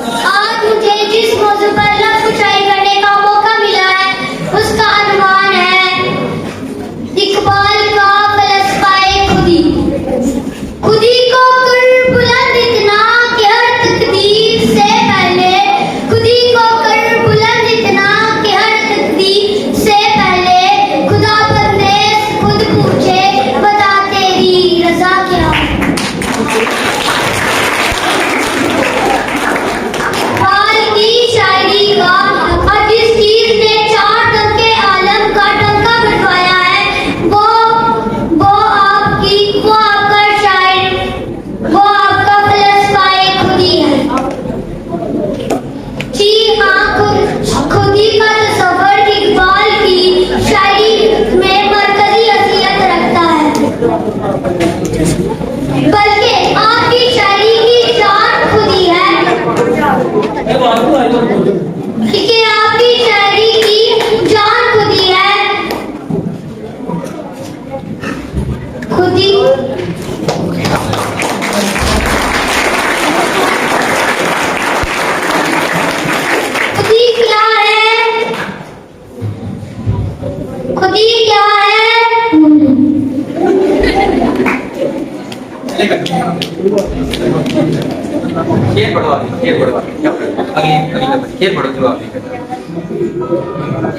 आज मुझे जिस मौजू पर लफ्ज़ शायरी करने का मौका मिला है उसका अनुमान है इकबाल का फलसफाए खुदी। खुदी को कर बुलंद इतना कि हर तकदीर से पहले, खुदी को कर बुलंद इतना कि हर तकदीर से पहले खुदा बंदे खुद पूछे बता तेरी रज़ा क्या। हाल की शायरी का और जिस चीज ने चार दंके आलम का डंका बजवाया है वो आपका शायर, वो आपका फलसफाए खुदी है। जी हाँ, खुदी का तस्वर इकबाल की शायरी में मरकजी हैसियत रखता है, बल्कि आपकी शायरी की जान खुदी है कि आपकी शायरी की जान खुदी है। खुदी खुदी क्या है? खुदी क्या है? शेर पढ़ो आप, शेर पढ़ो अगली अगली शेर पढ़ो जो आप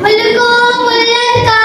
मुल्को मुल्क का